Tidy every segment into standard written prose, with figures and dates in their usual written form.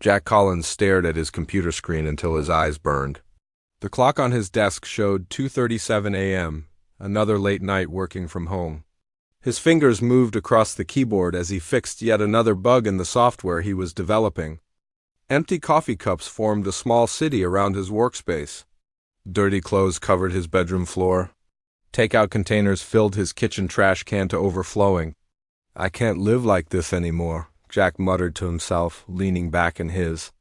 Jack Collins stared at his computer screen until his eyes burned. The clock on his desk showed 2:37 a.m., another late night working from home. His fingers moved across the keyboard as he fixed yet another bug in the software he was developing. Empty coffee cups formed a small city around his workspace. Dirty clothes covered his bedroom floor. Takeout containers filled his kitchen trash can to overflowing. "I can't live like this anymore," Jack muttered to himself, leaning back in his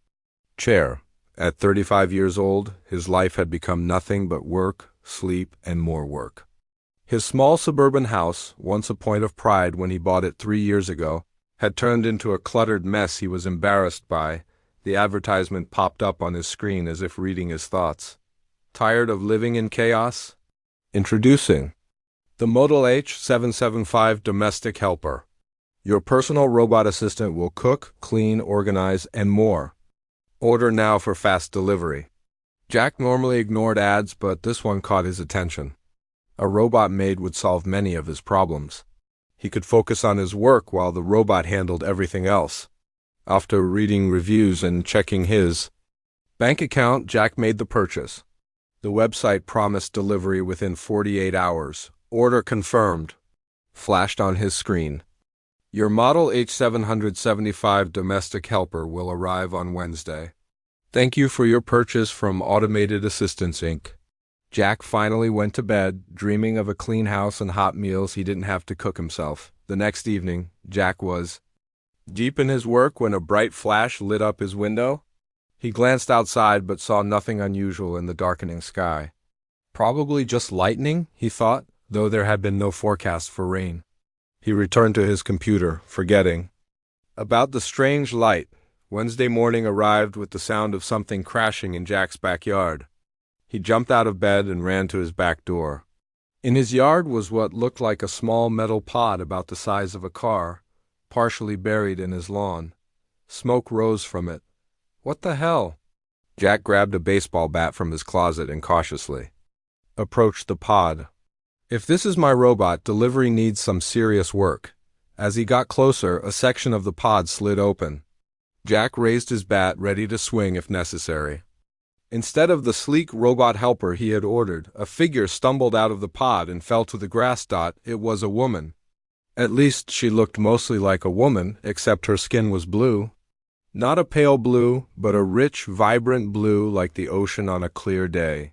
chair. At 35 years old, his life had become nothing but work, sleep, and more work. His small suburban house, once a point of pride when he bought it 3 years ago, had turned into a cluttered mess he was embarrassed by. The advertisement popped up on his screen as if reading his thoughts. Tired of living in chaos? Introducing the Model H775 Domestic Helper. Your personal robot assistant will cook, clean, organize, and more. Order now for fast delivery. Jack normally ignored ads, but this one caught his attention. A robot maid would solve many of his problems. He could focus on his work while the robot handled everything else. After reading reviews and checking his bank account, Jack made the purchase. The website promised delivery within 48 hours. Order confirmed flashed on his screen. Your Model H775 Domestic Helper will arrive on Wednesday. Thank you for your purchase from Automated Assistance Inc. Jack finally went to bed, dreaming of a clean house and hot meals he didn't have to cook himself. The next evening, Jack was deep in his work when a bright flash lit up his window. He glanced outside but saw nothing unusual in the darkening sky. Probably just lightning, he thought, though there had been no forecast for rain. He returned to his computer, forgetting about the strange light. Wednesday morning arrived with the sound of something crashing in Jack's backyard. He jumped out of bed and ran to his back door. In his yard was what looked like a small metal pod about the size of a car, partially buried in his lawn. Smoke rose from it. What the hell? Jack grabbed a baseball bat from his closet and cautiously approached the pod. If this is my robot, delivery needs some serious work. As he got closer, a section of the pod slid open. Jack raised his bat, ready to swing if necessary. Instead of the sleek robot helper he had ordered, a figure stumbled out of the pod and fell to the grass. It was a woman. At least she looked mostly like a woman, except her skin was blue. Not a pale blue, but a rich, vibrant blue like the ocean on a clear day.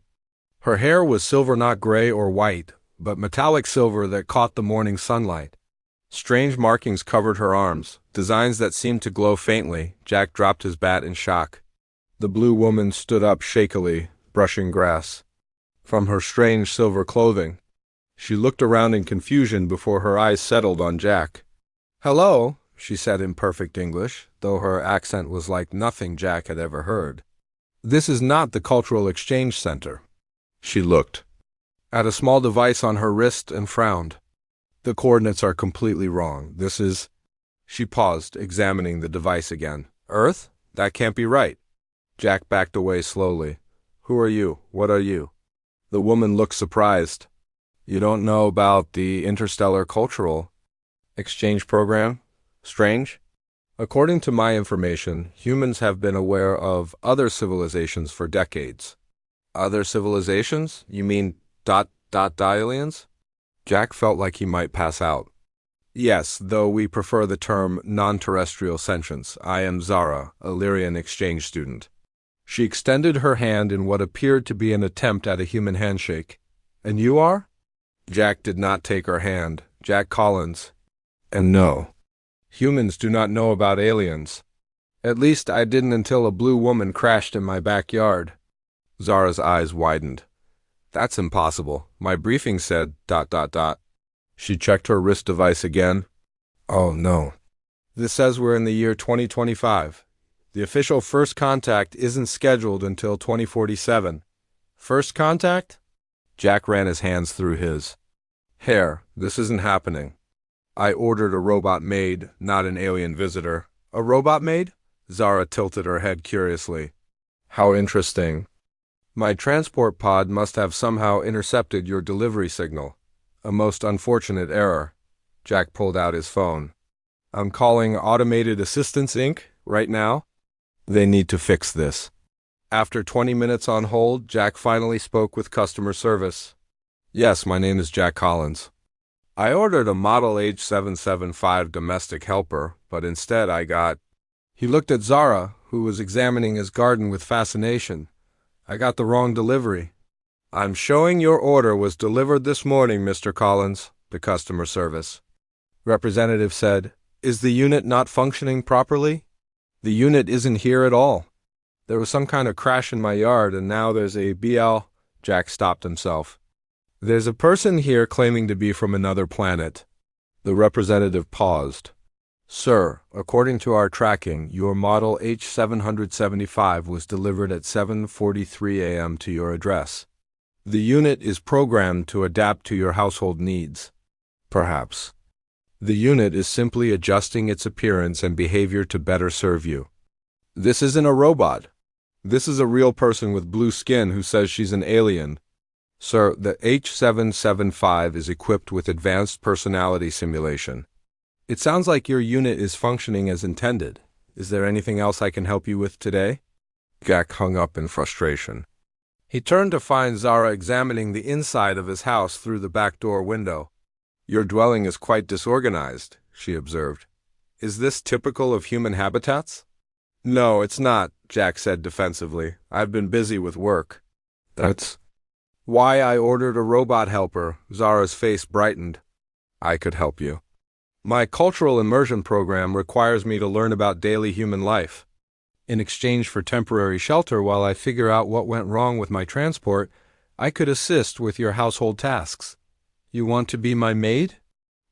Her hair was silver, not gray or white, but metallic silver that caught the morning sunlight. Strange markings covered her arms, designs that seemed to glow faintly. Jack dropped his bat in shock. The blue woman stood up shakily, brushing grass from her strange silver clothing. She looked around in confusion before her eyes settled on Jack. "Hello," she said in perfect English, though her accent was like nothing Jack had ever heard. "This is not the Cultural Exchange Center." She looked at a small device on her wrist and frowned. "The coordinates are completely wrong. This is—" She paused, examining the device again. "Earth? That can't be right." Jack backed away slowly. "Who are you? What are you?" The woman looked surprised. "You don't know about the Interstellar Cultural Exchange Program? Strange? According to my information, humans have been aware of other civilizations for decades." "Other civilizations? You mean ... aliens?" Jack felt like he might pass out. "Yes, though we prefer the term non-terrestrial sentience. I am Zara, a Lyrian exchange student." She extended her hand in what appeared to be an attempt at a human handshake. "And you are?" Jack did not take her hand. "Jack Collins. And no, humans do not know about aliens. At least I didn't until a blue woman crashed in my backyard." Zara's eyes widened. "That's impossible. My briefing said ... She checked her wrist device again. "Oh, no. This says we're in the year 2025. The official first contact isn't scheduled until 2047. First contact?" Jack ran his hands through his hair. "This isn't happening. I ordered a robot maid, not an alien visitor." "A robot maid?" Zara tilted her head curiously. "How interesting. My transport pod must have somehow intercepted your delivery signal. A most unfortunate error." Jack pulled out his phone. "I'm calling Automated Assistance Inc. right now." They need to fix this. After 20 minutes on hold, Jack finally spoke with customer service. Yes, my name is Jack Collins. I ordered a Model H775 domestic helper, but instead I got... He looked at Zara, who was examining his garden with fascination. I got the wrong delivery. I'm showing your order was delivered this morning, Mr. Collins, the customer service representative said. Is the unit not functioning properly? The unit isn't here at all. There was some kind of crash in my yard, and now there's a BL... Jack stopped himself. There's a person here claiming to be from another planet. The representative paused. Sir, according to our tracking, your model H775 was delivered at 7:43 a.m. to your address. The unit is programmed to adapt to your household needs. Perhaps. The unit is simply adjusting its appearance and behavior to better serve you. This isn't a robot. This is a real person with blue skin who says she's an alien. Sir, the H775 is equipped with advanced personality simulation. It sounds like your unit is functioning as intended. Is there anything else I can help you with today? Jack hung up in frustration. He turned to find Zara examining the inside of his house through the back door window. Your dwelling is quite disorganized, she observed. Is this typical of human habitats? No, it's not, Jack said defensively. I've been busy with work. That's why I ordered a robot helper. Zara's face brightened. I could help you. My cultural immersion program requires me to learn about daily human life. In exchange for temporary shelter while I figure out what went wrong with my transport, I could assist with your household tasks. You want to be my maid?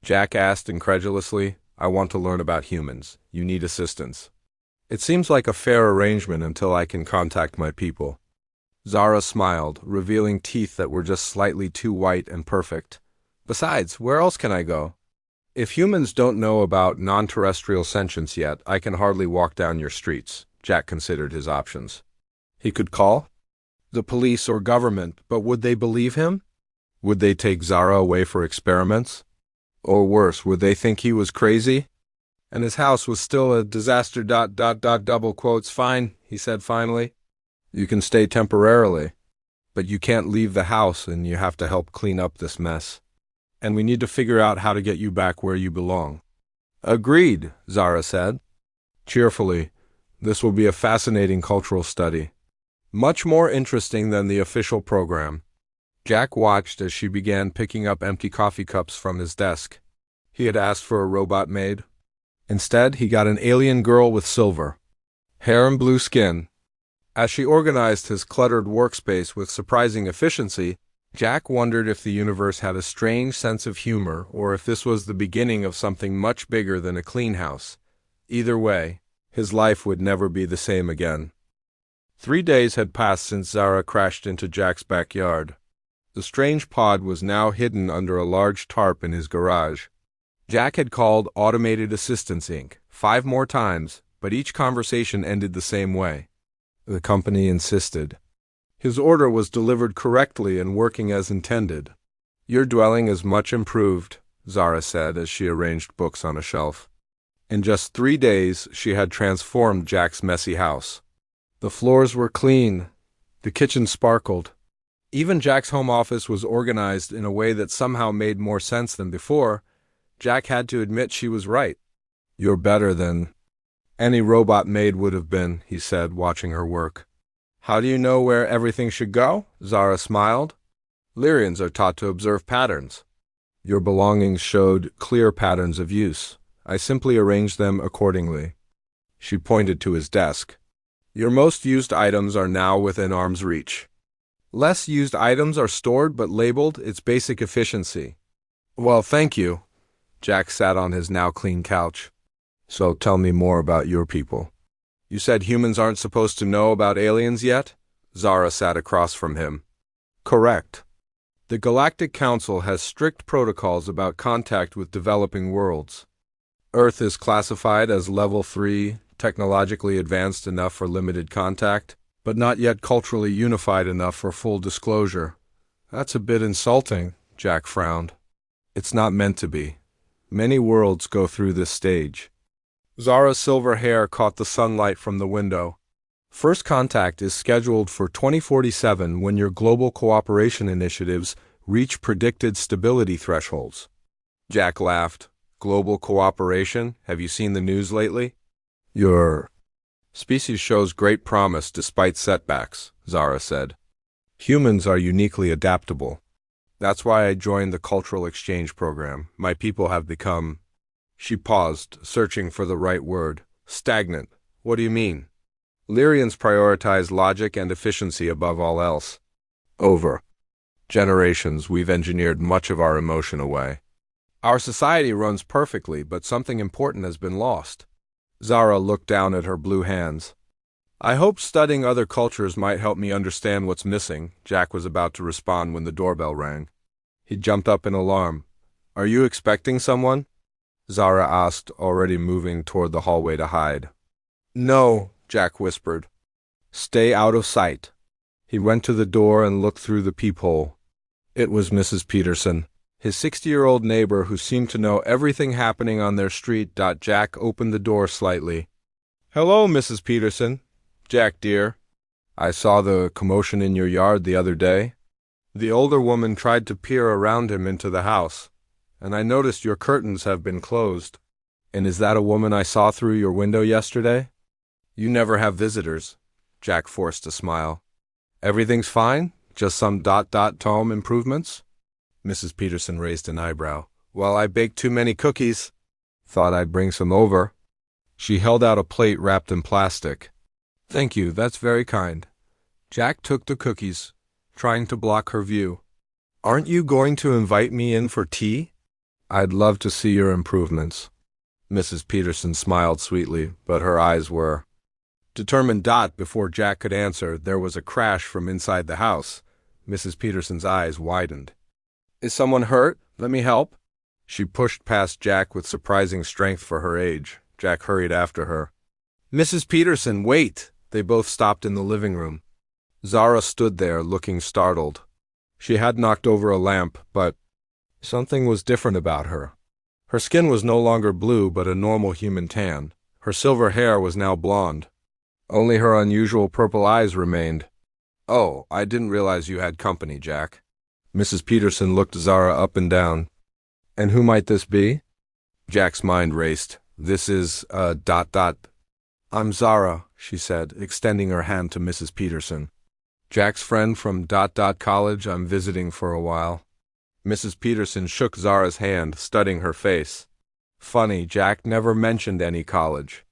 Jack asked incredulously. I want to learn about humans. You need assistance. It seems like a fair arrangement until I can contact my people. Zara smiled, revealing teeth that were just slightly too white and perfect. Besides, where else can I go? If humans don't know about non-terrestrial sentience yet, I can hardly walk down your streets. Jack considered his options. He could call the police or government, but would they believe him? Would they take Zara away for experiments? Or worse, would they think he was crazy? And his house was still a disaster... double quotes. Fine, he said finally. You can stay temporarily, but you can't leave the house and you have to help clean up this mess. And we need to figure out how to get you back where you belong. Agreed, Zara said. Cheerfully, this will be a fascinating cultural study. Much more interesting than the official program. Jack watched as she began picking up empty coffee cups from his desk. He had asked for a robot maid. Instead, he got an alien girl with silver hair and blue skin. As she organized his cluttered workspace with surprising efficiency, Jack wondered if the universe had a strange sense of humor or if this was the beginning of something much bigger than a clean house. Either way, his life would never be the same again. 3 days had passed since Zara crashed into Jack's backyard. The strange pod was now hidden under a large tarp in his garage. Jack had called Automated Assistance Inc. 5 more times, but each conversation ended the same way. The company insisted. His order was delivered correctly and working as intended. Your dwelling is much improved, Zara said as she arranged books on a shelf. In just 3 days, she had transformed Jack's messy house. The floors were clean. The kitchen sparkled. Even Jack's home office was organized in a way that somehow made more sense than before. Jack had to admit she was right. You're better than any robot maid would have been, he said, watching her work. How do you know where everything should go? Zara smiled. Lyrians are taught to observe patterns. Your belongings showed clear patterns of use. I simply arranged them accordingly. She pointed to his desk. Your most used items are now within arm's reach. Less used items are stored but labeled its basic efficiency. Well, thank you. Jack sat on his now clean couch. So tell me more about your people. You said humans aren't supposed to know about aliens yet? Zara sat across from him. Correct. The Galactic Council has strict protocols about contact with developing worlds. Earth is classified as Level 3, technologically advanced enough for limited contact, but not yet culturally unified enough for full disclosure. That's a bit insulting, Jack frowned. It's not meant to be. Many worlds go through this stage. Zara's silver hair caught the sunlight from the window. First contact is scheduled for 2047 when your global cooperation initiatives reach predicted stability thresholds. Jack laughed. Global cooperation? Have you seen the news lately? Your species shows great promise despite setbacks, Zara said. Humans are uniquely adaptable. That's why I joined the cultural exchange program. My people have become... She paused, searching for the right word. Stagnant. What do you mean? Lyrians prioritize logic and efficiency above all else. Over generations, we've engineered much of our emotion away. Our society runs perfectly, but something important has been lost. Zara looked down at her blue hands. I hope studying other cultures might help me understand what's missing. Jack was about to respond when the doorbell rang. He jumped up in alarm. Are you expecting someone? Zara asked, already moving toward the hallway to hide. No, Jack whispered. Stay out of sight. He went to the door and looked through the peephole. It was Mrs. Peterson, his 60-year-old neighbor who seemed to know everything happening on their street. Jack opened the door slightly. Hello, Mrs. Peterson. Jack, dear. I saw the commotion in your yard the other day. The older woman tried to peer around him into the house, and I noticed your curtains have been closed. And is that a woman I saw through your window yesterday? You never have visitors. Jack forced a smile. Everything's fine? Just some ... tome improvements? Mrs. Peterson raised an eyebrow. Well, I baked too many cookies. Thought I'd bring some over. She held out a plate wrapped in plastic. Thank you, that's very kind. Jack took the cookies, trying to block her view. Aren't you going to invite me in for tea? I'd love to see your improvements. Mrs. Peterson smiled sweetly, but her eyes were determined. Before Jack could answer, there was a crash from inside the house. Mrs. Peterson's eyes widened. Is someone hurt? Let me help. She pushed past Jack with surprising strength for her age. Jack hurried after her. Mrs. Peterson, wait! They both stopped in the living room. Zara stood there, looking startled. She had knocked over a lamp, but something was different about her. Her skin was no longer blue, but a normal human tan. Her silver hair was now blonde. Only her unusual purple eyes remained. Oh, I didn't realize you had company, Jack. Mrs. Peterson looked Zara up and down. And who might this be? Jack's mind raced. This is, I'm Zara, she said, extending her hand to Mrs. Peterson. Jack's friend from ... college. I'm visiting for a while. Mrs. Peterson shook Zara's hand, studying her face. Funny, Jack never mentioned any college.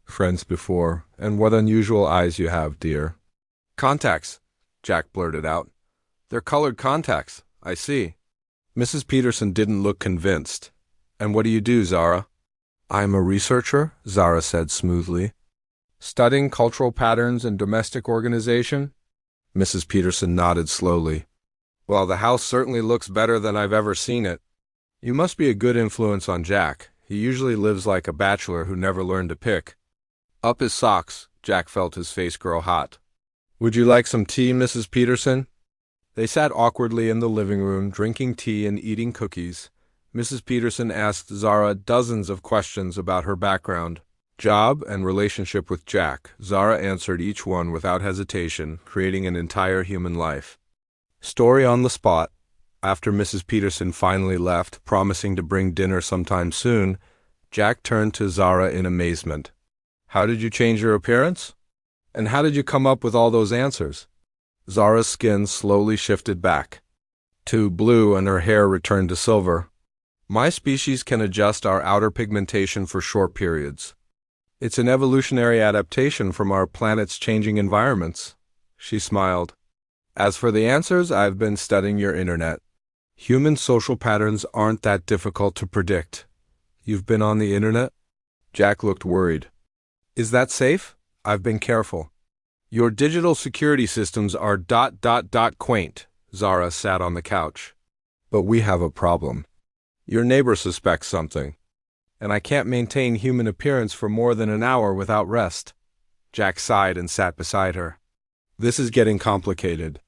Friends before, and what unusual eyes you have, dear. Contacts, Jack blurted out. They're colored contacts, I see. Mrs. Peterson didn't look convinced. And what do you do, Zara? I'm a researcher, Zara said smoothly. Studying cultural patterns and domestic organization? Mrs. Peterson nodded slowly. Well, the house certainly looks better than I've ever seen it. You must be a good influence on Jack. He usually lives like a bachelor who never learned to pick. Up his socks, Jack felt his face grow hot. Would you like some tea, Mrs. Peterson? They sat awkwardly in the living room, drinking tea and eating cookies. Mrs. Peterson asked Zara dozens of questions about her background, job, and relationship with Jack. Zara answered each one without hesitation, creating an entire human life. Story on the spot. After Mrs. Peterson finally left, promising to bring dinner sometime soon, Jack turned to Zara in amazement. How did you change your appearance? And how did you come up with all those answers? Zara's skin slowly shifted back to blue and her hair returned to silver. My species can adjust our outer pigmentation for short periods. It's an evolutionary adaptation from our planet's changing environments. She smiled. As for the answers, I've been studying your internet. Human social patterns aren't that difficult to predict. You've been on the internet? Jack looked worried. Is that safe? I've been careful. Your digital security systems are ... quaint. Zara sat on the couch. But we have a problem. Your neighbor suspects something. And I can't maintain human appearance for more than an hour without rest. Jack sighed and sat beside her. This is getting complicated.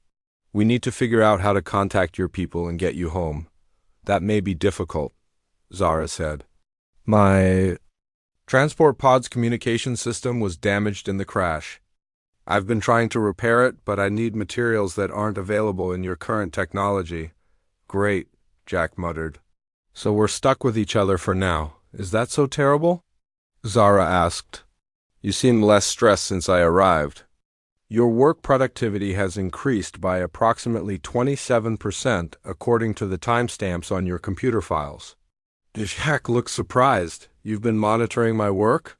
We need to figure out how to contact your people and get you home. That may be difficult, Zara said. My transport pod's communication system was damaged in the crash. I've been trying to repair it, but I need materials that aren't available in your current technology. Great, Jack muttered. So we're stuck with each other for now. Is that so terrible? Zara asked. You seem less stressed since I arrived. Your work productivity has increased by approximately 27% according to the timestamps on your computer files. Jack looked surprised. You've been monitoring my work?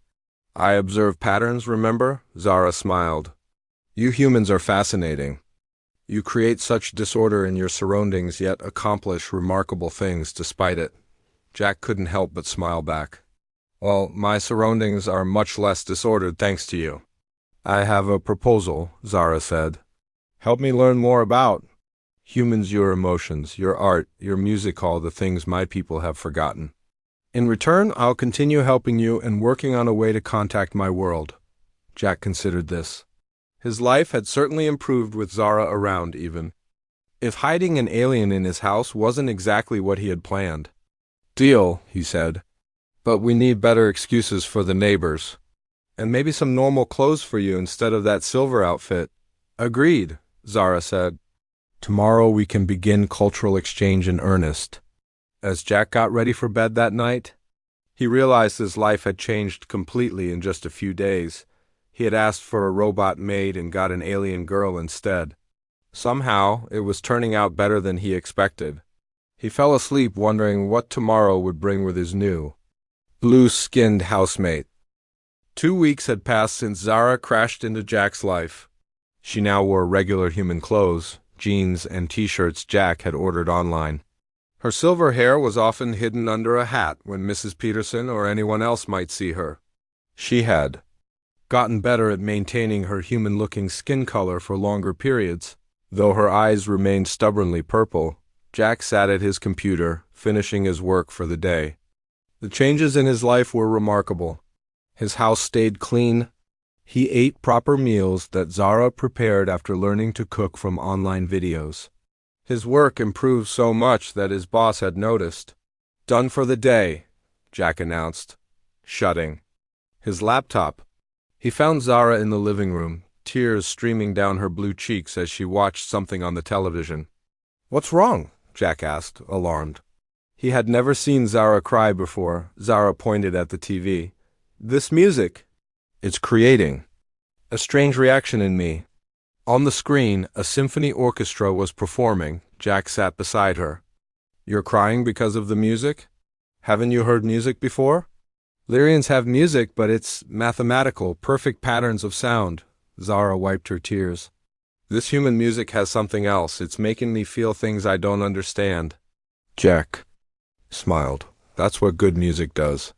I observe patterns, remember? Zara smiled. You humans are fascinating. You create such disorder in your surroundings yet accomplish remarkable things despite it. Jack couldn't help but smile back. Well, my surroundings are much less disordered thanks to you. I have a proposal, Zara said. Help me learn more about humans, your emotions, your art, your music, all the things my people have forgotten. In return, I'll continue helping you and working on a way to contact my world. Jack considered this. His life had certainly improved with Zara around even. If hiding an alien in his house wasn't exactly what he had planned. Deal, he said. But we need better excuses for the neighbors. And maybe some normal clothes for you instead of that silver outfit. Agreed, Zara said. Tomorrow we can begin cultural exchange in earnest. As Jack got ready for bed that night, he realized his life had changed completely in just a few days. He had asked for a robot maid and got an alien girl instead. Somehow, it was turning out better than he expected. He fell asleep wondering what tomorrow would bring with his new, blue-skinned housemate. 2 weeks had passed since Zara crashed into Jack's life. She now wore regular human clothes, jeans and t-shirts Jack had ordered online. Her silver hair was often hidden under a hat when Mrs. Peterson or anyone else might see her. She had gotten better at maintaining her human-looking skin color for longer periods. Though her eyes remained stubbornly purple, Jack sat at his computer, finishing his work for the day. The changes in his life were remarkable. His house stayed clean. He ate proper meals that Zara prepared after learning to cook from online videos. His work improved so much that his boss had noticed. Done for the day, Jack announced, shutting his laptop. He found Zara in the living room, tears streaming down her blue cheeks as she watched something on the television. What's wrong? Jack asked, alarmed. He had never seen Zara cry before. Zara pointed at the TV. This music, it's creating a strange reaction in me. On the screen, a symphony orchestra was performing. Jack sat beside her. You're crying because of the music? Haven't you heard music before? Lyrians have music, but it's mathematical, perfect patterns of sound. Zara wiped her tears. This human music has something else. It's making me feel things I don't understand. Jack smiled. That's what good music does.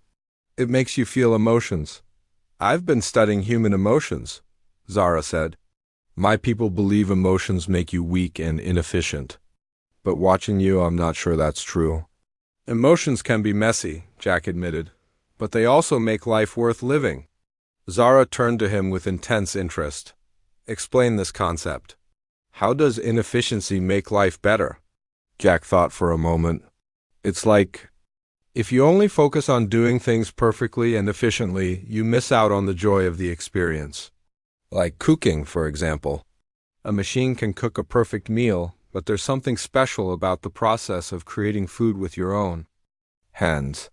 It makes you feel emotions. I've been studying human emotions, Zara said. My people believe emotions make you weak and inefficient. But watching you, I'm not sure that's true. Emotions can be messy, Jack admitted, but they also make life worth living. Zara turned to him with intense interest. Explain this concept. How does inefficiency make life better? Jack thought for a moment. It's like, if you only focus on doing things perfectly and efficiently, you miss out on the joy of the experience. Like cooking, for example. A machine can cook a perfect meal, but there's something special about the process of creating food with your own hands.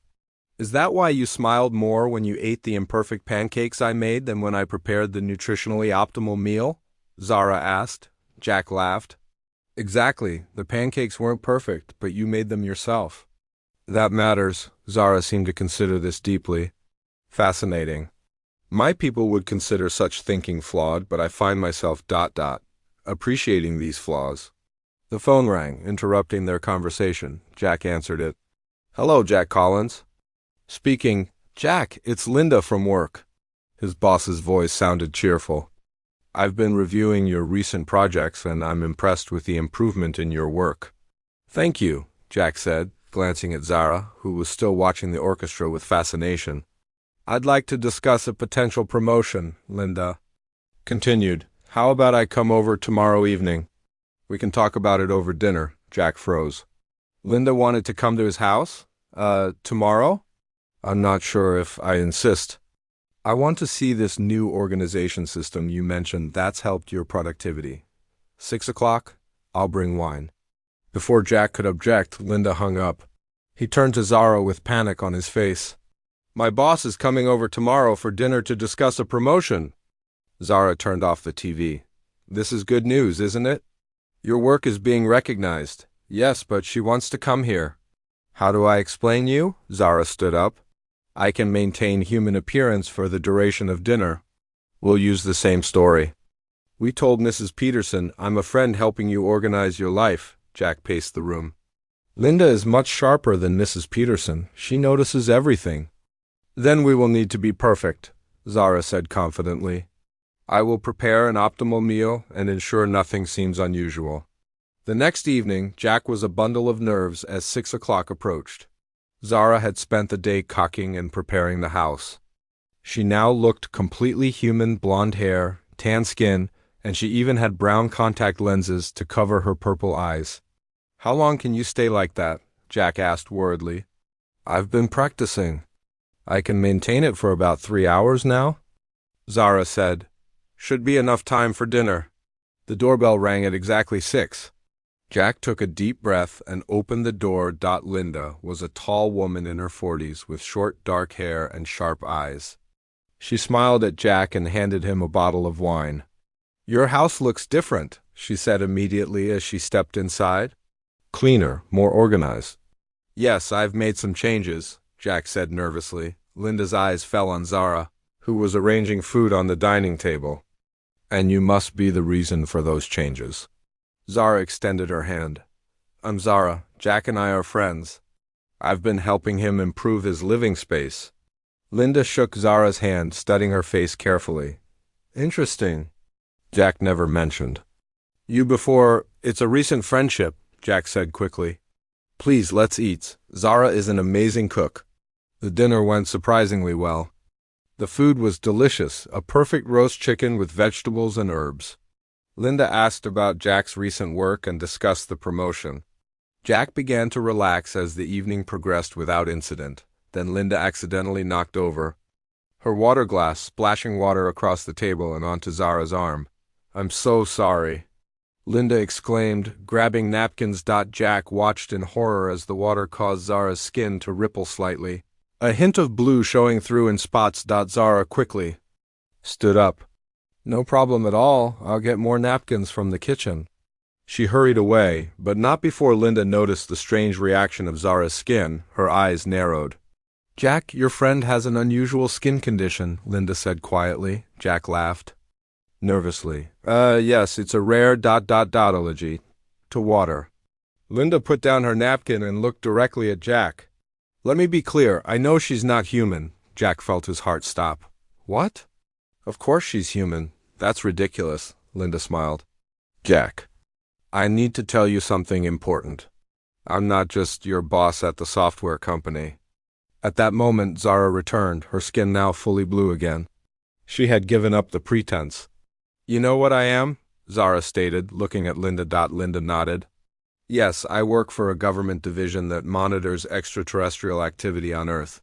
Is that why you smiled more when you ate the imperfect pancakes I made than when I prepared the nutritionally optimal meal? Zara asked. Jack laughed. Exactly. The pancakes weren't perfect, but you made them yourself. That matters. Zara seemed to consider this deeply. Fascinating. My people would consider such thinking flawed, but I find myself appreciating these flaws. The phone rang, interrupting their conversation. Jack answered it. Hello, Jack Collins. Speaking. Jack, it's Linda from work. His boss's voice sounded cheerful. I've been reviewing your recent projects, and I'm impressed with the improvement in your work. Thank you, Jack said, glancing at Zara, who was still watching the orchestra with fascination. I'd like to discuss a potential promotion, Linda continued. How about I come over tomorrow evening? We can talk about it over dinner. Jack froze. Linda wanted to come to his house? Tomorrow? I'm not sure if I insist. I want to see this new organization system you mentioned that's helped your productivity. 6 o'clock? I'll bring wine. Before Jack could object, Linda hung up. He turned to Zara with panic on his face. My boss is coming over tomorrow for dinner to discuss a promotion. Zara turned off the TV. This is good news, isn't it? Your work is being recognized. Yes, but she wants to come here. How do I explain you? Zara stood up. I can maintain human appearance for the duration of dinner. We'll use the same story. We told Mrs. Peterson I'm a friend helping you organize your life. Jack paced the room. Linda is much sharper than Mrs. Peterson. She notices everything. Then we will need to be perfect, Zara said confidently. I will prepare an optimal meal and ensure nothing seems unusual. The next evening, Jack was a bundle of nerves as 6 o'clock approached. Zara had spent the day cocking and preparing the house. She now looked completely human, blonde hair, tan skin, and she even had brown contact lenses to cover her purple eyes. How long can you stay like that? Jack asked worriedly. I've been practicing. I can maintain it for about 3 hours now, Zara said. Should be enough time for dinner. The doorbell rang at exactly 6. Jack took a deep breath and opened the door. Linda was a tall woman in her 40s with short dark hair and sharp eyes. She smiled at Jack and handed him a bottle of wine. Your house looks different, she said immediately as she stepped inside. Cleaner, more organized. Yes, I've made some changes, Jack said nervously. Linda's eyes fell on Zara, who was arranging food on the dining table. And you must be the reason for those changes. Zara extended her hand. I'm Zara. Jack and I are friends. I've been helping him improve his living space. Linda shook Zara's hand, studying her face carefully. Interesting. Jack never mentioned. You before, it's a recent friendship, Jack said quickly. Please, let's eat. Zara is an amazing cook. The dinner went surprisingly well. The food was delicious, a perfect roast chicken with vegetables and herbs. Linda asked about Jack's recent work and discussed the promotion. Jack began to relax as the evening progressed without incident. Then Linda accidentally knocked over her water glass, splashing water across the table and onto Zara's arm. I'm so sorry, Linda exclaimed, grabbing napkins. Jack watched in horror as the water caused Zara's skin to ripple slightly, a hint of blue showing through in spots. Zara quickly stood up. No problem at all. I'll get more napkins from the kitchen. She hurried away, but not before Linda noticed the strange reaction of Zara's skin. Her eyes narrowed. Jack, your friend has an unusual skin condition, Linda said quietly. Jack laughed nervously. Yes, it's a rare ... allergy to water. Linda put down her napkin and looked directly at Jack. Let me be clear, I know she's not human. Jack felt his heart stop. What? Of course she's human. That's ridiculous, Linda smiled. Jack, I need to tell you something important. I'm not just your boss at the software company. At that moment, Zara returned, her skin now fully blue again. She had given up the pretense. You know what I am? Zara stated, looking at Linda. Linda nodded. Yes, I work for a government division that monitors extraterrestrial activity on Earth.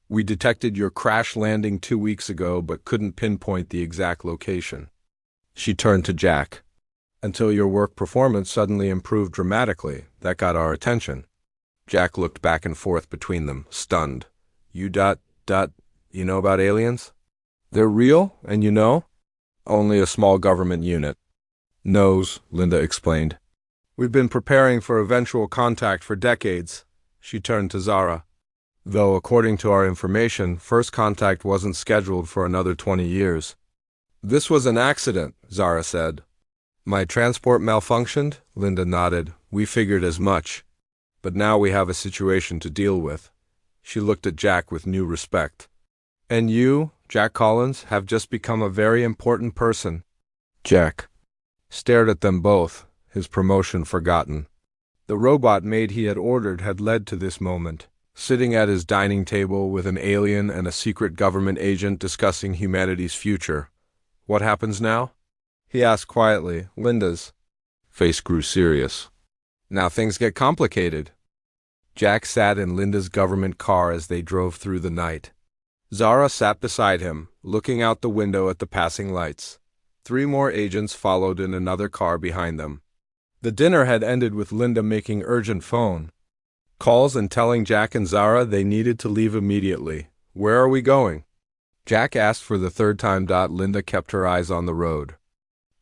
We detected your crash landing 2 weeks ago but couldn't pinpoint the exact location. She turned to Jack. Until your work performance suddenly improved dramatically. That got our attention. Jack looked back and forth between them, stunned. You ... you know about aliens? They're real, and you know? Only a small government unit. Knows, Linda explained. We've been preparing for eventual contact for decades. She turned to Zara. Though, according to our information, first contact wasn't scheduled for another 20 years. This was an accident, Zara said. My transport malfunctioned? Linda nodded. We figured as much. But now we have a situation to deal with. She looked at Jack with new respect. And you, Jack Collins, have just become a very important person. Jack stared at them both, his promotion forgotten. The robot maid he had ordered had led to this moment, sitting at his dining table with an alien and a secret government agent discussing humanity's future. What happens now? He asked quietly. Linda's face grew serious. Now things get complicated. Jack sat in Linda's government car as they drove through the night. Zara sat beside him, looking out the window at the passing lights. 3 more agents followed in another car behind them. The dinner had ended with Linda making urgent phone calls and telling Jack and Zara they needed to leave immediately. "Where are we going?" Jack asked for the 3rd time. Linda kept her eyes on the road.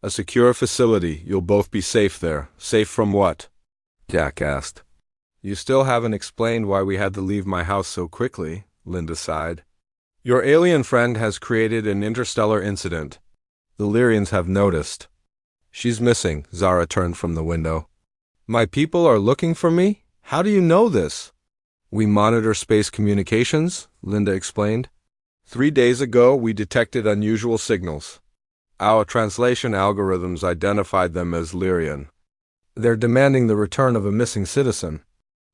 "A secure facility. You'll both be safe there." "Safe from what?" Jack asked. "You still haven't explained why we had to leave my house so quickly," Linda sighed. "Your alien friend has created an interstellar incident. The Lyrians have noticed." "She's missing." Zara turned from the window. "My people are looking for me? How do you know this?" "We monitor space communications," Linda explained. 3 days ago, we detected unusual signals. Our translation algorithms identified them as Lyrian. They're demanding the return of a missing citizen."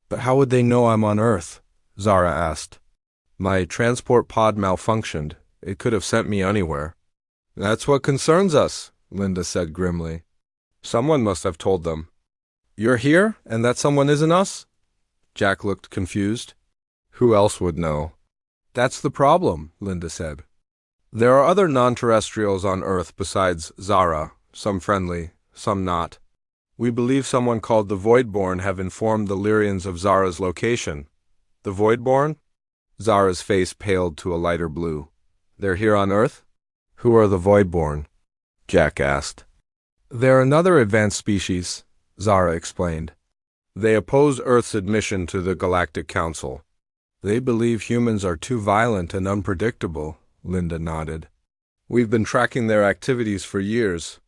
"But how would they know I'm on Earth?" Zara asked. "My transport pod malfunctioned. It could have sent me anywhere." "That's what concerns us," Linda said grimly. "Someone must have told them." "You're here, and that someone isn't us?" Jack looked confused. "Who else would know?" "That's the problem," Linda said. "There are other non-terrestrials on Earth besides Zara, some friendly, some not. We believe someone called the Voidborn have informed the Lyrians of Zara's location." "The Voidborn?" Zara's face paled to a lighter blue. "They're here on Earth?" "Who are the Voidborn?" Jack asked. "They're another advanced species," Zara explained. "They oppose Earth's admission to the Galactic Council. They believe humans are too violent and unpredictable," Linda nodded. "We've been tracking their activities for years.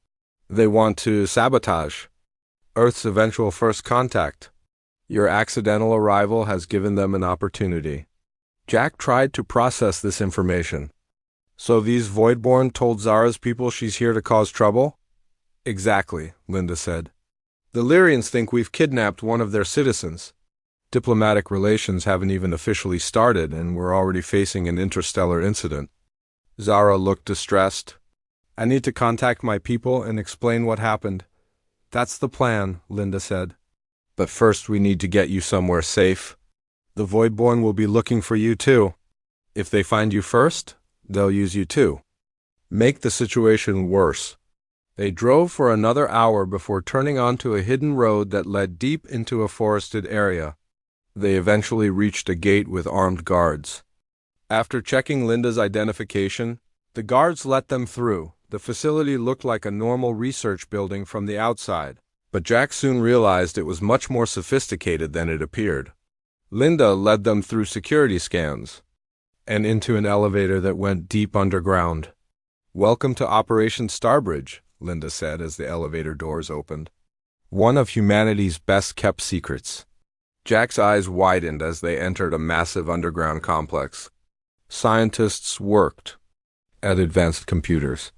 They want to sabotage Earth's eventual first contact. Your accidental arrival has given them an opportunity." Jack tried to process this information. "So these Voidborn told Zara's people she's here to cause trouble?" "Exactly," Linda said. "The Lyrians think we've kidnapped one of their citizens. Diplomatic relations haven't even officially started, and we're already facing an interstellar incident." Zara looked distressed. "I need to contact my people and explain what happened." "That's the plan," Linda said. "But first we need to get you somewhere safe. The Voidborn will be looking for you too. If they find you first, they'll use you too. Make the situation worse." They drove for another hour before turning onto a hidden road that led deep into a forested area. They eventually reached a gate with armed guards. After checking Linda's identification, the guards let them through. The facility looked like a normal research building from the outside, but Jack soon realized it was much more sophisticated than it appeared. Linda led them through security scans and into an elevator that went deep underground. "Welcome to Operation Starbridge," Linda said as the elevator doors opened. "One of humanity's best-kept secrets." Jack's eyes widened as they entered a massive underground complex. Scientists worked at advanced computers.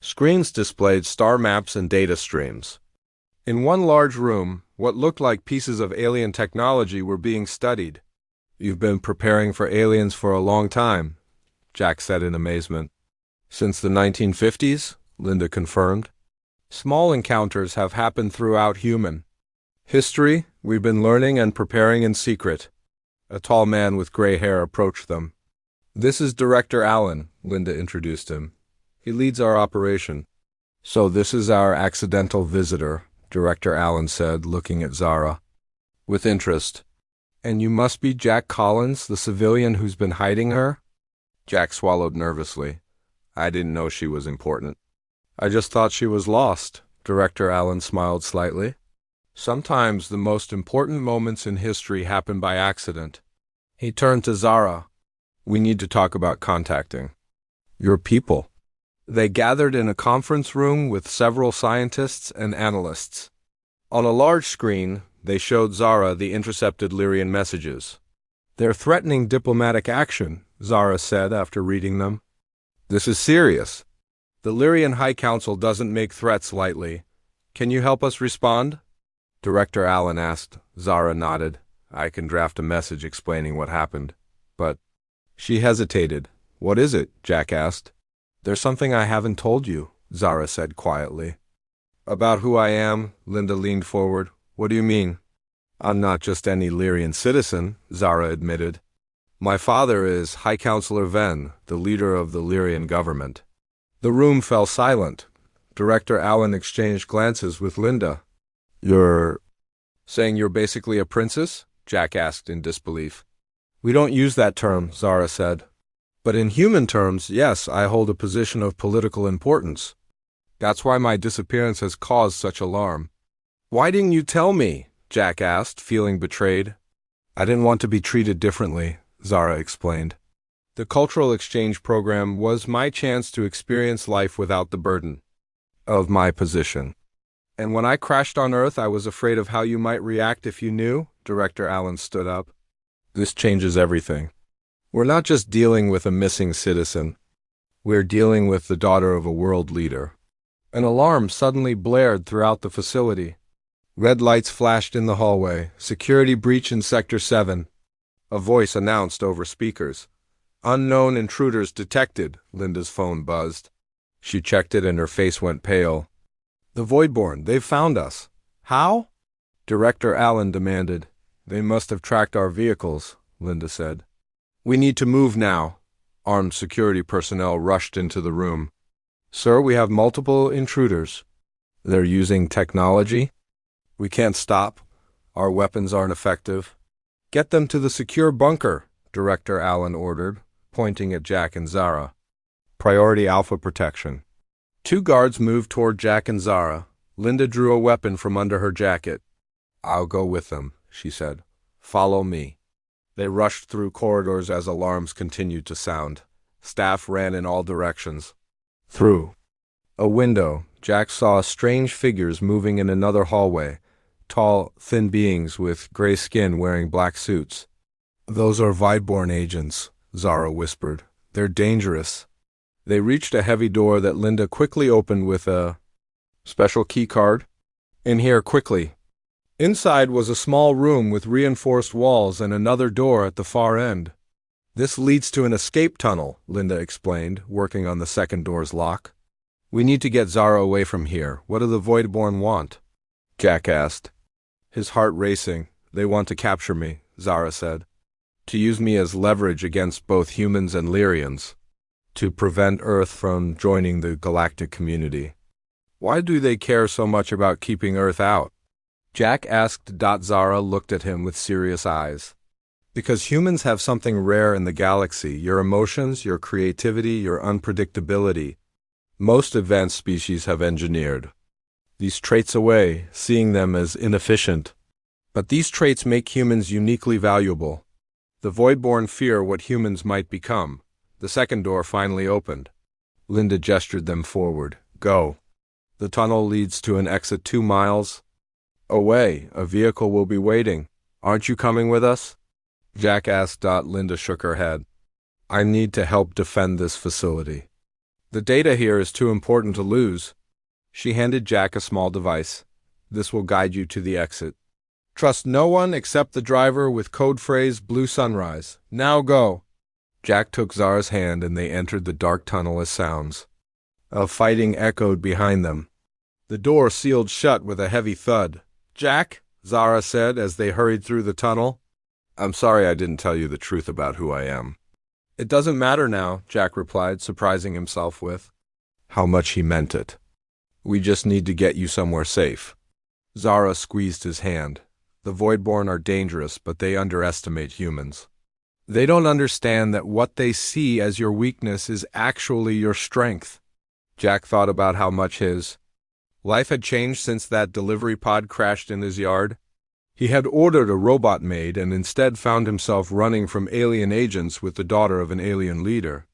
Screens displayed star maps and data streams. In one large room, what looked like pieces of alien technology were being studied. "You've been preparing for aliens for a long time," Jack said in amazement. "Since the 1950s?" Linda confirmed. "Small encounters have happened throughout human history. We've been learning and preparing in secret." A tall man with gray hair approached them. "This is Director Allen," Linda introduced him. "He leads our operation." "So this is our accidental visitor," Director Allen said, looking at Zara with interest. "And you must be Jack Collins, the civilian who's been hiding her?" Jack swallowed nervously. "I didn't know she was important." "I just thought she was lost." Director Allen smiled slightly. "Sometimes the most important moments in history happen by accident." He turned to Zara. "We need to talk about contacting your people." They gathered in a conference room with several scientists and analysts. On a large screen, they showed Zara the intercepted Lyrian messages. "They're threatening diplomatic action," Zara said after reading them. "This is serious. The Lyrian High Council doesn't make threats lightly. Can you help us respond?" Director Allen asked. Zara nodded. "I can draft a message explaining what happened. But—" She hesitated. "What is it?" Jack asked. "There's something I haven't told you," Zara said quietly. "About who I am?" Linda leaned forward. "What do you mean?" "I'm not just any Lyrian citizen," Zara admitted. My father is High Counselor Ven, the leader of the Lyrian government. The room fell silent. Director Allen exchanged glances with Linda. You're saying you're basically a princess? Jack asked in disbelief. We don't use that term, Zara said. But in human terms, yes, I hold a position of political importance. That's why my disappearance has caused such alarm. Why didn't you tell me? Jack asked, feeling betrayed. I didn't want to be treated differently, Zara explained. The cultural exchange program was my chance to experience life without the burden of my position. And when I crashed on Earth, I was afraid of how you might react if you knew. Director Allen stood up. This changes everything. We're not just dealing with a missing citizen. We're dealing with the daughter of a world leader. An alarm suddenly blared throughout the facility. Red lights flashed in the hallway. Security breach in Sector 7. A voice announced over speakers. Unknown intruders detected, Linda's phone buzzed. She checked it and her face went pale. The Voidborn, they've found us. How? Director Allen demanded. They must have tracked our vehicles, Linda said. We need to move now. Armed security personnel rushed into the room. Sir, we have multiple intruders. They're using technology? We can't stop. Our weapons aren't effective. Get them to the secure bunker, Director Allen ordered, pointing at Jack and Zara. Priority Alpha protection. Two guards moved toward Jack and Zara. Linda drew a weapon from under her jacket. I'll go with them, she said. Follow me. They rushed through corridors as alarms continued to sound. Staff ran in all directions. Through a window, Jack saw strange figures moving in another hallway. Tall, thin beings with gray skin wearing black suits. Those are Voidborn agents, Zara whispered. They're dangerous. They reached a heavy door that Linda quickly opened with a special key card. In here, quickly. Inside was a small room with reinforced walls and another door at the far end. This leads to an escape tunnel, Linda explained, working on the second door's lock. We need to get Zara away from here. What do the Voidborn want? Jack asked. His heart racing. They want to capture me, Zara said. To use me as leverage against both humans and Lyrians. To prevent Earth from joining the galactic community. Why do they care so much about keeping Earth out? Jack asked. Zara looked at him with serious eyes. Because humans have something rare in the galaxy, your emotions, your creativity, your unpredictability. Most advanced species have engineered these traits away, seeing them as inefficient. But these traits make humans uniquely valuable. The Voidborn fear what humans might become. The second door finally opened. Linda gestured them forward. Go. The tunnel leads to an exit 2 miles away. A vehicle will be waiting. Aren't you coming with us? Jack asked. Linda shook her head. I need to help defend this facility. The data here is too important to lose. She handed Jack a small device. This will guide you to the exit. Trust no one except the driver with code phrase Blue Sunrise. Now go. Jack took Zara's hand and they entered the dark tunnel as sounds of fighting echoed behind them. The door sealed shut with a heavy thud. Jack, Zara said as they hurried through the tunnel. I'm sorry I didn't tell you the truth about who I am. It doesn't matter now, Jack replied, surprising himself with how much he meant it. We just need to get you somewhere safe. Zara squeezed his hand. The Voidborn are dangerous, but they underestimate humans. They don't understand that what they see as your weakness is actually your strength. Jack thought about how much his life had changed since that delivery pod crashed in his yard. He had ordered a robot maid and instead found himself running from alien agents with the daughter of an alien leader.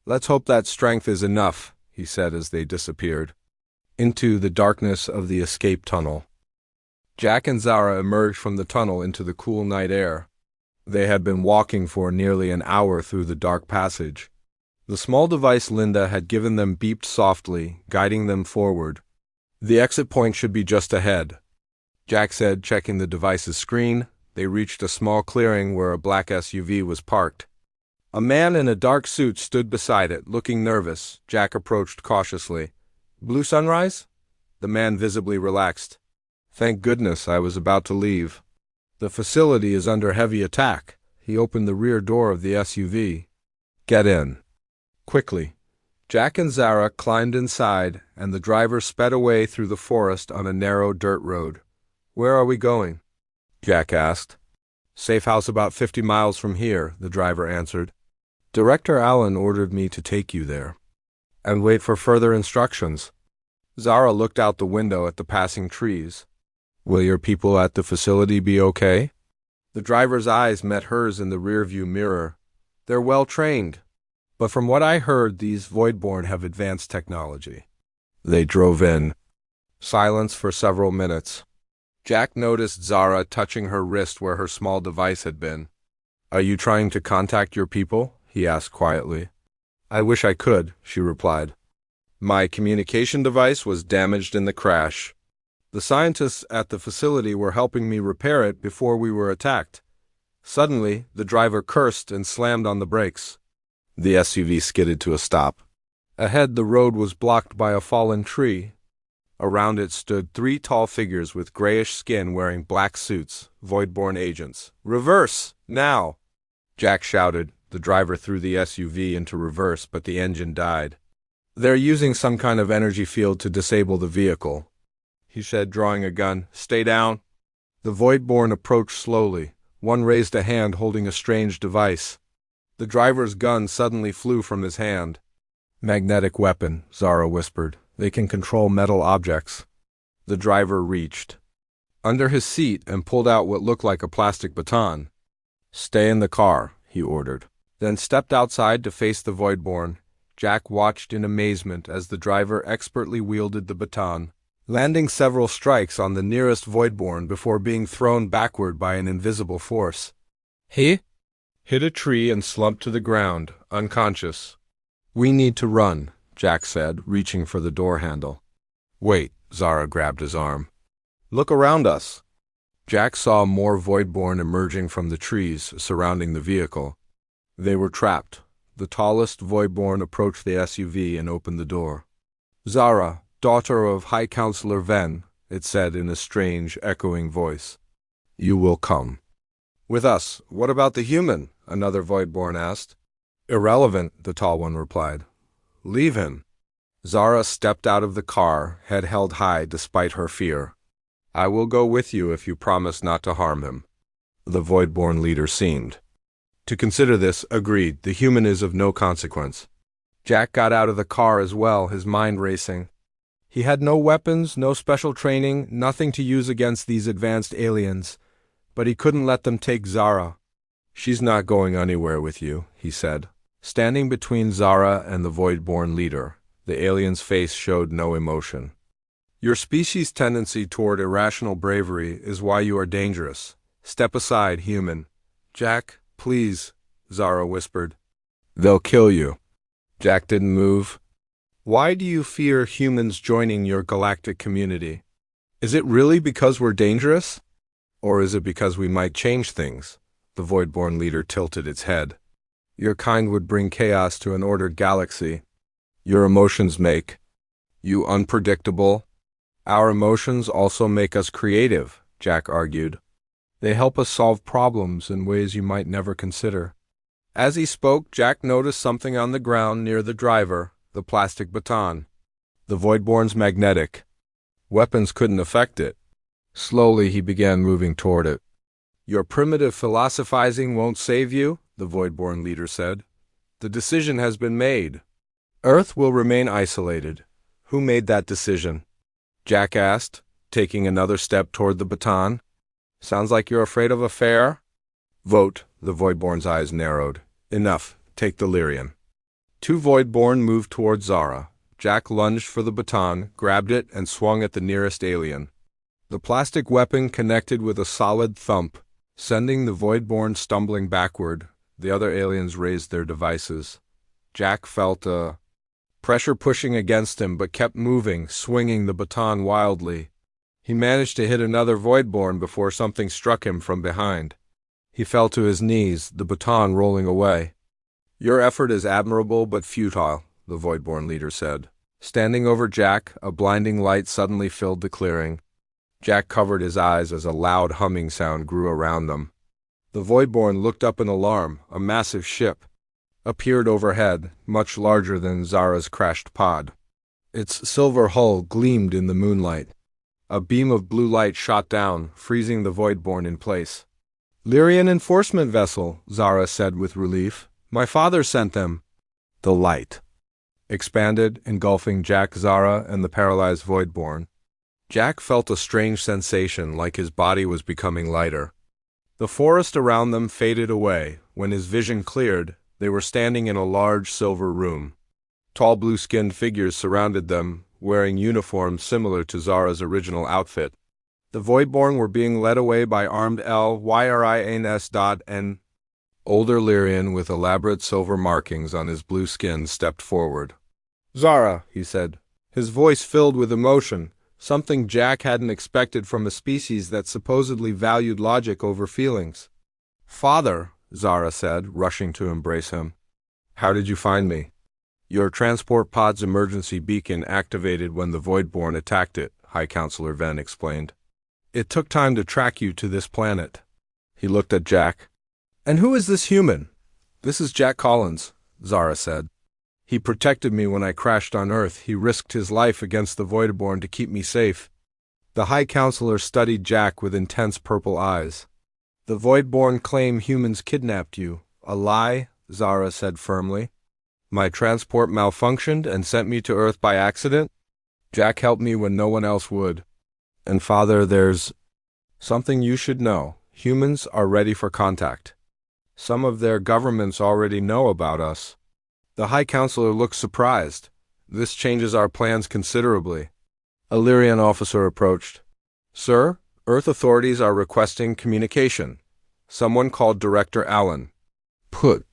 Let's hope that strength is enough, he said as they disappeared into the darkness of the escape tunnel. Jack and Zara emerged from the tunnel into the cool night air. They had been walking for nearly an hour through the dark passage. The small device Linda had given them beeped softly, guiding them forward. The exit point should be just ahead, Jack said, checking the device's screen. They reached a small clearing where a black SUV was parked. A man in a dark suit stood beside it, looking nervous. Jack approached cautiously. Blue Sunrise? The man visibly relaxed. Thank goodness, I was about to leave. The facility is under heavy attack, He opened the rear door of the SUV. "Get in." Quickly, Jack and Zara climbed inside, and the driver sped away through the forest on a narrow dirt road. "Where are we going?" Jack asked. "Safe house about 50 miles from here," the driver answered. "Director Allen ordered me to take you there." "And wait for further instructions." Zara looked out the window at the passing trees. "Will your people at the facility be okay?" The driver's eyes met hers in the rearview mirror. "They're well trained. But from what I heard, these Voidborn have advanced technology." They drove in. Silence for several minutes. Jack noticed Zara touching her wrist where her small device had been. "Are you trying to contact your people?" he asked quietly. "I wish I could," she replied. "My communication device was damaged in the crash. The scientists at the facility were helping me repair it before we were attacked." Suddenly, the driver cursed and slammed on the brakes. The SUV skidded to a stop. Ahead, the road was blocked by a fallen tree. Around it stood 3 tall figures with grayish skin wearing black suits, Voidborn agents. "Reverse, now!" Jack shouted. The driver threw the SUV into reverse, but the engine died. "They're using some kind of energy field to disable the vehicle," he said, drawing a gun. "Stay down." The Voidborn approached slowly. One raised a hand holding a strange device. The driver's gun suddenly flew from his hand. "Magnetic weapon," Zara whispered. "They can control metal objects." The driver reached under his seat and pulled out what looked like a plastic baton. "Stay in the car," he ordered, then stepped outside to face the Voidborn. Jack watched in amazement as the driver expertly wielded the baton, landing several strikes on the nearest Voidborn before being thrown backward by an invisible force. He hit a tree and slumped to the ground, unconscious. "We need to run," Jack said, reaching for the door handle. "Wait," Zara grabbed his arm. "Look around us." Jack saw more Voidborn emerging from the trees surrounding the vehicle. They were trapped. The tallest Voidborn approached the SUV and opened the door. "Zara, daughter of High Counselor Ven," it said in a strange, echoing voice. "You will come." "With us. What about the human?" another Voidborn asked. "Irrelevant," the tall one replied. "Leave him." Zara stepped out of the car, head held high despite her fear. "I will go with you if you promise not to harm him." The Voidborn leader seemed to consider this, agreed. "The human is of no consequence." Jack got out of the car as well, his mind racing. He had no weapons, no special training, nothing to use against these advanced aliens. But he couldn't let them take Zara. "She's not going anywhere with you," he said. Standing between Zara and the Voidborn leader, the alien's face showed no emotion. "Your species' tendency toward irrational bravery is why you are dangerous. Step aside, human." "Jack, please," Zara whispered. "They'll kill you." Jack didn't move. "Why do you fear humans joining your galactic community? Is it really because we're dangerous? Or is it because we might change things?" The Voidborn leader tilted its head. "Your kind would bring chaos to an ordered galaxy. Your emotions make you unpredictable." "Our emotions also make us creative," Jack argued. "They help us solve problems in ways you might never consider." As he spoke, Jack noticed something on the ground near the driver, the plastic baton. The Voidborn's magnetic. Weapons couldn't affect it. Slowly he began moving toward it. "Your primitive philosophizing won't save you," the Voidborn leader said. "The decision has been made. Earth will remain isolated." "Who made that decision?" Jack asked, taking another step toward the baton. "Sounds like you're afraid of a fair." "Vote." The Voidborn's eyes narrowed. "Enough. Take the Lyrian." 2 Voidborn moved toward Zara. Jack lunged for the baton, grabbed it, and swung at the nearest alien. The plastic weapon connected with a solid thump, sending the Voidborn stumbling backward. The other aliens raised their devices. Jack felt a pressure pushing against him, but kept moving, swinging the baton wildly. He managed to hit another Voidborn before something struck him from behind. He fell to his knees, the baton rolling away. "Your effort is admirable but futile," the Voidborn leader said. Standing over Jack, a blinding light suddenly filled the clearing. Jack covered his eyes as a loud humming sound grew around them. The Voidborn looked up in alarm. A massive ship appeared overhead, much larger than Zara's crashed pod. Its silver hull gleamed in the moonlight. A beam of blue light shot down, freezing the Voidborn in place. "Lyrian enforcement vessel," Zara said with relief. "My father sent them." The light expanded, engulfing Jack, Zara, and the paralyzed Voidborn. Jack felt a strange sensation, like his body was becoming lighter. The forest around them faded away. When his vision cleared, they were standing in a large silver room. Tall blue-skinned figures surrounded them, wearing uniforms similar to Zara's original outfit. The Voidborn were being led away by armed Lyrians. Older Lyrian with elaborate silver markings on his blue skin stepped forward. "Zara," he said, his voice filled with emotion, something Jack hadn't expected from a species that supposedly valued logic over feelings. "Father," Zara said, rushing to embrace him. "How did you find me?" "Your transport pod's emergency beacon activated when the Voidborn attacked it," High Counselor Venn explained. "It took time to track you to this planet." He looked at Jack. "And who is this human?" "This is Jack Collins," Zara said. "He protected me when I crashed on Earth. He risked his life against the Voidborn to keep me safe." The High Counselor studied Jack with intense purple eyes. "The Voidborn claim humans kidnapped you." "A lie," Zara said firmly. "My transport malfunctioned and sent me to Earth by accident. Jack helped me when no one else would. And Father, there's something you should know. Humans are ready for contact. Some of their governments already know about us." The High Counselor looked surprised. "This changes our plans considerably." A Lyrian officer approached. "Sir, Earth authorities are requesting communication. Someone called Director Allen." "Put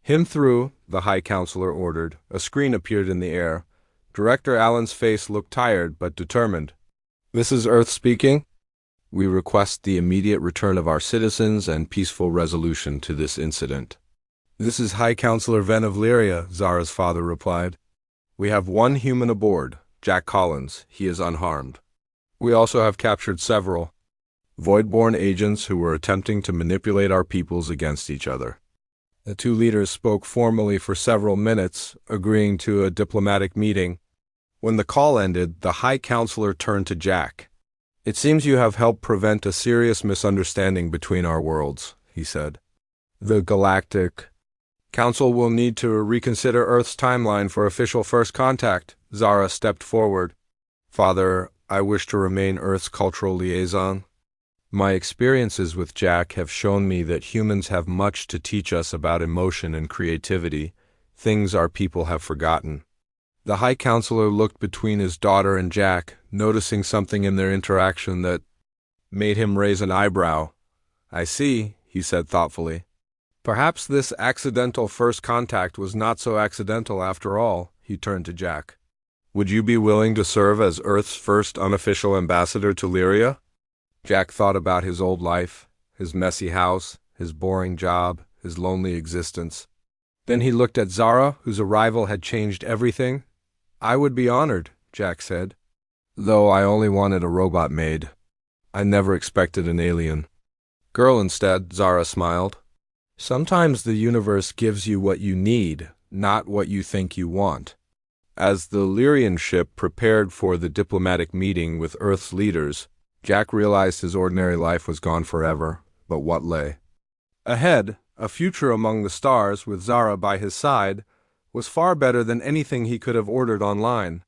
him through," the High Counselor ordered. A screen appeared in the air. Director Allen's face looked tired but determined. "This is Earth speaking. We request the immediate return of our citizens and peaceful resolution to this incident." "This is High Counselor Venn of Lyria," Zara's father replied. "We have one human aboard, Jack Collins. He is unharmed. We also have captured several Voidborn agents who were attempting to manipulate our peoples against each other." The two leaders spoke formally for several minutes, agreeing to a diplomatic meeting. When the call ended, the High Counselor turned to Jack. "It seems you have helped prevent a serious misunderstanding between our worlds," he said. "The Galactic Council will need to reconsider Earth's timeline for official first contact." Zara stepped forward. "Father, I wish to remain Earth's cultural liaison. My experiences with Jack have shown me that humans have much to teach us about emotion and creativity, things our people have forgotten." The High Counselor looked between his daughter and Jack, noticing something in their interaction that made him raise an eyebrow. "I see," he said thoughtfully. "Perhaps this accidental first contact was not so accidental after all." He turned to Jack. "Would you be willing to serve as Earth's first unofficial ambassador to Lyria?" Jack thought about his old life, his messy house, his boring job, his lonely existence. Then he looked at Zara, whose arrival had changed everything. "I would be honored," Jack said. "Though I only wanted a robot maid. I never expected an alien." "Girl instead," Zara smiled. "Sometimes the universe gives you what you need, not what you think you want." As the Lyrian ship prepared for the diplomatic meeting with Earth's leaders, Jack realized his ordinary life was gone forever, but what lay ahead, a future among the stars with Zara by his side, was far better than anything he could have ordered online.